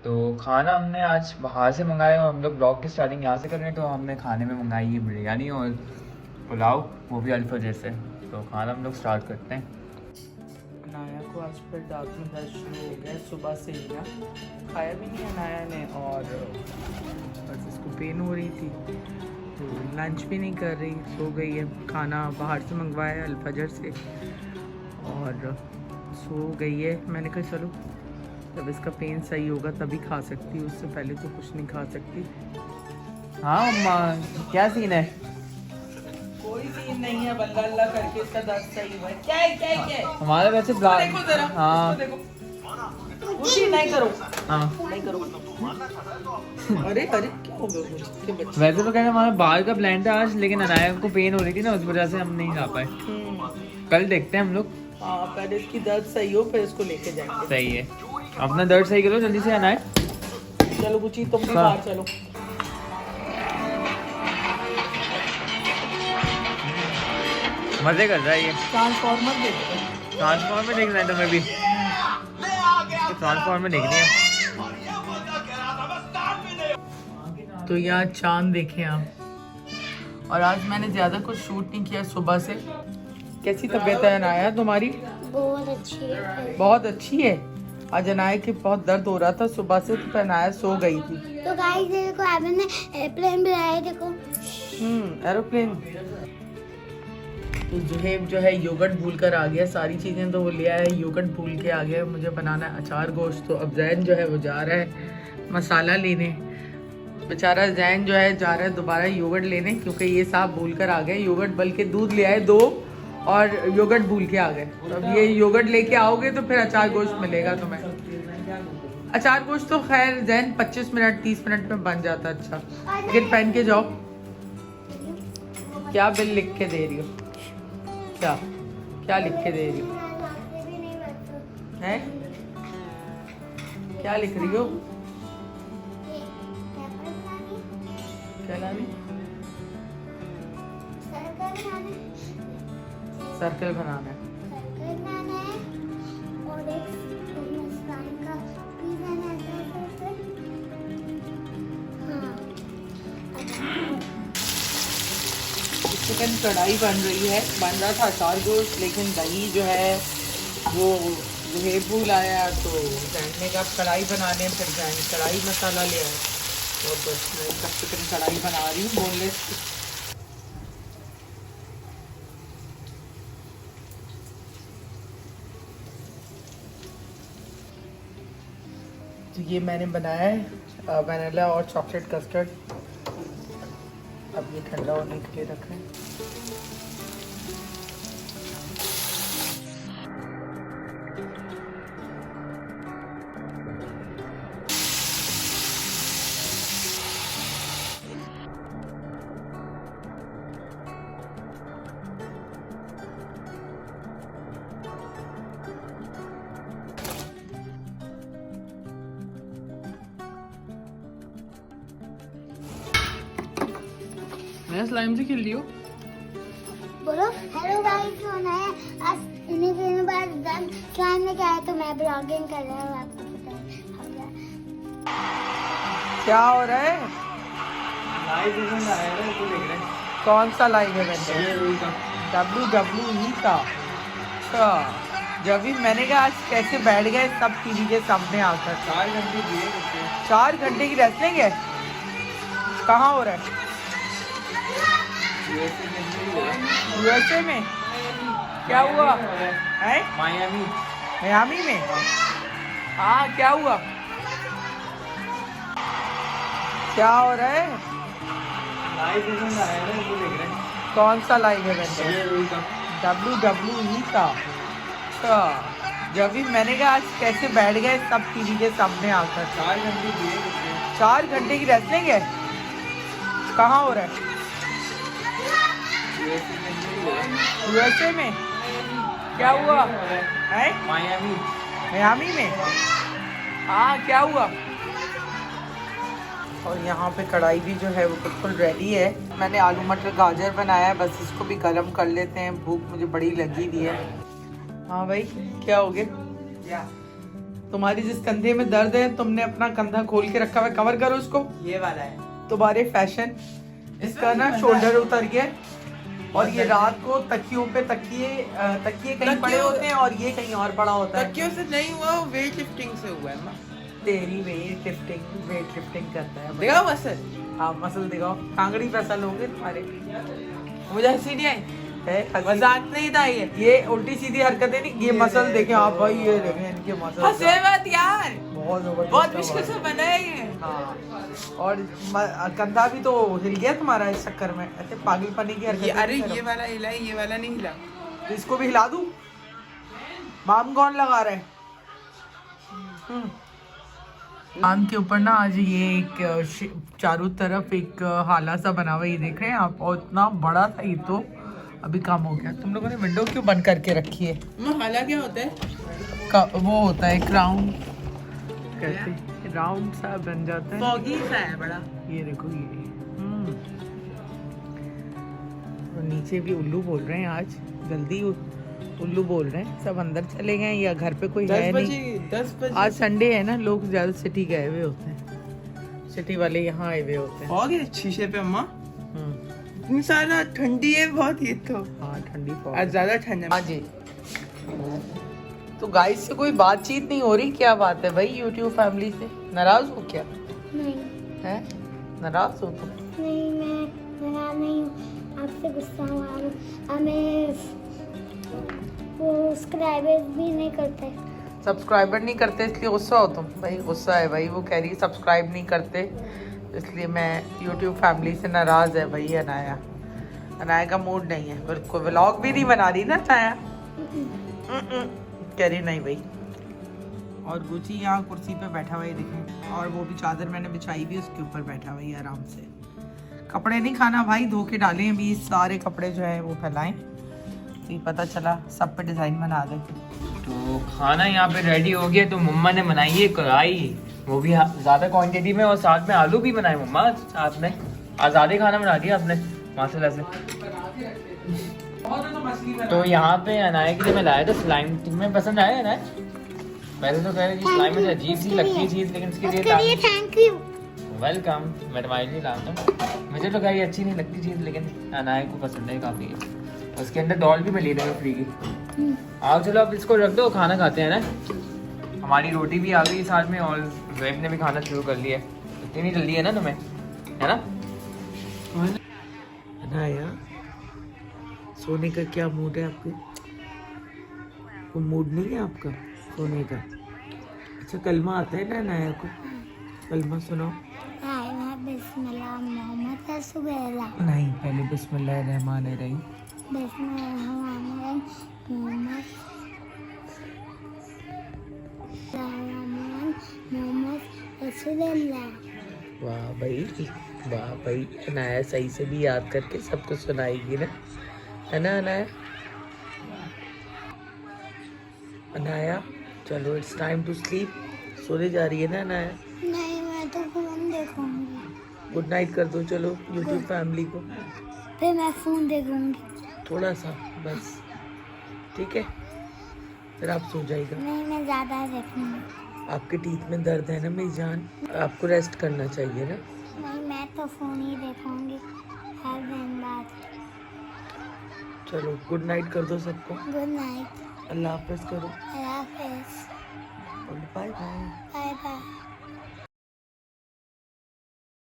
तो खाना हमने आज बाहर से मंगाया और हम लोग ब्लॉग की स्टार्टिंग यहाँ से कर रहे हैं। तो हमने खाने में मंगाई है बिरयानी और पुलाव, वो भी अल-फजर से। तो खाना हम लोग स्टार्ट करते हैं। अनाया को आज फिर दांत में दर्द शुरू हो गया सुबह से ही ना, खाया भी नहीं अनाया ने और बस इसको पेन हो रही थी तो लंच भी नहीं कर रही, सो गई है। खाना बाहर से मंगवाया अल-फजर से और सो गई है। मैंने कहा चलो जब इसका पेन सही होगा तभी खा सकती हूँ, उससे पहले तो कुछ नहीं खा सकती। हाँ अम्मा, क्या सीन है? कोई सीन नहीं है, बल्ला अल्लाह करके इसका दर्द सही हुआ है। क्या है क्या है क्या है? हमारे वैसे देखो जरा, हाँ देखो कुछ नहीं करो, हाँ नहीं करो। अरे अरे क्या हो गया मुझे बच्चे? वैसे तो कहते हमारा बाहर का प्लान था आज, लेकिन अनाया को पेन हो रही थी ना, उस वजह से हम नहीं खा पाए। कल देखते हैं हम लोग। हाँ पहले इसकी दर्द सही हो फिर इसको लेके जाएंगे। सही है, अपना दर्द सही करो जल्दी से अनाया। चलो कुछ तुम भी बाहर चलो। मजे कर रहा है ये। ट्रांसफॉर्मर देखते हैं। ट्रांसफॉर्मर देखना है तुम्हें भी? ट्रांसफॉर्मर देखनी है। तो यहाँ चांद देखें आप। और आज मैंने ज्यादा कुछ शूट नहीं किया सुबह से। कैसी तबीयत है अनाया तुम्हारी? बहुत अच्छी है। बहुत अच्छी है। आज अनाया की बहुत दर्द हो रहा था सुबह से, तो अनाया सो गई थी। तो गाइस देखो आपने एयरप्लेन भी आया, देखो एरोप्लेन। तो जुहेब जो है योगर्ट भूल कर आ गया, सारी चीजें तो वो ले आया है, योगर्ट भूल के आ गया। मुझे बनाना है अचार गोश्त, तो अब जैन जो है वो जा रहा है मसाला लेने। बेचारा जैन जो है जा रहा है दोबारा योगर्ट लेने, क्योंकि ये साहब भूल कर आ गए। योगर्ट बल्कि दूध ले आए 2 और योगर्ट भूल के आ गए। तो अब ये योगर्ट लेके आओगे तो फिर अचार गोश्त मिलेगा तुम्हें। अचार गोश्त तो खैर जैन 25 मिनट 30 मिनट में बन जाता है। अच्छा टिकट पहन के जाओ। क्या बिल लिख के दे रही हो? क्या क्या लिख के दे रही हो? हैं? क्या लिख रही हो? क्या लानी? सर्कल बनाना है। चिकन कढ़ाई बन रही है, बन रहा था अचार गोश्त, लेकिन दही जो है वो भूल आया तो जानने का कढ़ाई बनाने, फिर जाएंगे कढ़ाई मसाला ले आए। तो बस मैं इसका चिकन कढ़ाई बना रही हूँ बोनलेस। तो ये मैंने बनाया है वनीला और चॉकलेट कस्टर्ड। अब ये ठंडा होने के लिए रखा है। मैं स्लाइम से खेल रही हूँ। बोलो हेलो गाइस, कौन है? आज इन्हीं दिनों बाद स्लाइम में क्या है, तो मैं ब्लॉगिंग कर रहा हूँ, आपको पता है। क्या हो रहा है? लाइव देखने आया है, तू देख रहा है? कौन सा लाइव है? WWE का। अच्छा जब भी मैंने कहा आज कैसे बैठ गए सब टीवी के सामने आकर। 4 घंटे दिए बच्चे। 4 घंटे की रेसलिंग है। कहाँ हो रहा है? यूएसए में। क्या हुआ है? मियामी में। हाँ क्या हुआ? क्या हो रहा है? लाइव देखने आया है, तू देख रहा है? कौन सा लाइव है? WWE का। अच्छा जब भी मैंने कहा आज कैसे बैठ गए सब टीवी के सामने आकर। 4 घंटे दिए बच्चे। 4 घंटे की रेसलिंग है। कहाँ हो रहा है? यूएसए में। क्या हुआ है? मियामी में। हाँ क्या हुआ? और यहाँ पे कढ़ाई भी जो है वो बिल्कुल रेडी है। मैंने आलू मटर गाजर बनाया है, बस इसको भी गर्म कर लेते हैं। भूख मुझे बड़ी लगी हुई है। हाँ भाई क्या हो गया? तुम्हारी जिस कंधे में दर्द है, तुमने अपना कंधा खोल के रखा हुआ है, कवर करो उसको। ये वाला है तुम्हारे फैशन, इसका ना शोल्डर उतर गया और ये रात को तकियों पे तकिए कहीं पड़े होते हैं और ये कहीं और पड़ा होता है। तकियों से नहीं हुआ, वेट लिफ्टिंग से हुआ है माँ। तेरी वेट लिफ्टिंग करता है। देखा मसल? हाँ मसल दिखाओ, कांगड़ी मसल होंगे तुम्हारे। मुझे हंसी नहीं आई, है मजाक नहीं था ये उल्टी सीधी हरकतें नहीं, ये मसल देखें आप भाई, ये देखें इनके मसल। हंसे मत यार, बहुत जबरदस्त, बहुत मुश्किल से बना है ये। हाँ, और कंधा भी तो हिल गया तुम्हारा इस चक्कर में, ऐसे पागलपनी की हरकतें। अरे ये वाला हिला है, ये वाला नहीं हिला। तो इसको भी हिला दूं? बाम कौन लगा रहा है? कान के ऊपर ना आज ये एक चारों तरफ एक हाला सा बना हुआ, ये देख रहे हैं आप, और इतना बड़ा था ये तो अभी कम हो गया। तुम लोगों ने विंडो क्यों बंद करके रखी है? हाला क्या होता है? वो होता है क्राउन, कैसे राउंड सा बन जाता है, फॉगी सा है बड़ा। ये देखो ये। और नीचे भी उल्लू बोल रहे हैं आज, जल्दी उल्लू बोल रहे हैं, सब अंदर चले गए या घर पे कोई है नहीं। 10 बजे आज संडे है ना, लोग ज्यादा सिटी गए हुए होते हैं, सिटी वाले यहाँ आए हुए होते हैं। फॉग है शीशे पे अम्मा, इतनी सारा ठंडी है बहुत। ये तो हाँ ठंडी फॉग आज ज्यादा ठंड है। हाँ जी। तो गाइस से कोई बातचीत नहीं हो रही, क्या बात है भाई? यूट्यूब फैमिली से नाराज हो क्या? नहीं है नाराज हो तुम? नहीं, मैं नाराज नहीं हूँ, आपसे गुस्सा हूँ। हमें वो सब्सक्राइबर भी नहीं करते। सब्सक्राइबर नहीं करते इसलिए गुस्सा हो तुम? भाई गुस्सा है भाई, वो कह रही सब्सक्राइब नहीं करते इसलिए मैं यूट्यूब फैमिली से नाराज़ है भाई। अनाया का मूड नहीं है, बिल्कुल व्लॉग भी नहीं बना रही ना अनाया, कह रही नहीं भाई। और गुची यहाँ कुर्सी पे बैठा हुआ है देखें, और वो भी चादर मैंने बिछाई भी उसके ऊपर बैठा हुआ है आराम से। कपड़े नहीं खाना भाई, धो के डालें अभी सारे कपड़े जो है वो फैलाएं, तो पता चला सब पे डिज़ाइन बना दे। तो खाना यहाँ पे रेडी हो गया। तो मम्मा ने बनाई है कढ़ाई, वो भी ज़्यादा क्वांटिटी में, और साथ में आलू भी बनाए मम्मा साथ में। आज़ादी खाना बना दिया आपने माशाल्लाह से। तो यहाँ पे अनाया के लिए मैं लाया था स्लाइम, तुम्हें पसंद आया अनाया? पहले तो कह रही थी स्लाइम मुझे अजीब सी लगती है चीज़, लेकिन इसके लिए थैंक यू, वेलकम, मैं तुम्हारे लिए लाता हूँ। मुझे तो कहीं अच्छी नहीं लगती चीज़, लेकिन अनाया को पसंद है काफ़ी है। उसके अंदर डॉल भी मिली है फ्री की। आओ चलो अब इसको रख दो, खाना खाते हैं ना। हमारी रोटी भी आ गई साथ में, और ज़ैब ने भी खाना शुरू कर लिया है। इतनी जल्दी है ना तुम्हें, है ना? अनाया सोने का क्या मूड है आपके? वो मूड नहीं है आपका सोने का? अच्छा कलमा आता है ना अनाया को? कलमा सुनाओ। बिस्मिल्लाह मोहम्मद रसूलुल्लाह। नहीं, पहले बिस्मिल्लाहिर्रहमानिर्रहीम। बिस्मिल्लाहिर्रहमानिर्रहीम मोहम्मद रसूलुल्लाह। वाह भाई, अनाया सही से भी याद करके सब कुछ सुनाएगी ना, है ना अनाया? अनाया चलो इट्स टाइम टू स्लीप, सोने जा रही है ना अनाया? नहीं, मैं तो फोन देखूंगी। गुड नाइट कर दो चलो यूट्यूब फैमिली को। फिर मैं फोन देखूंगी थोड़ा सा बस, ठीक है? फिर आप सो जाएगा। नहीं, मैं ज्यादा देखूंगी। आपके टीथ में दर्द है ना मेरी जान, आपको रेस्ट करना चाहिए ना। नहीं, मैं तो फोन ही देखूंगी हर दिन बाद। चलो गुड नाइट कर दो सबको। गुड नाइट, अल्लाह हाफिज करो। अल्लाह हाफिज, बाय बाय। Bye bye.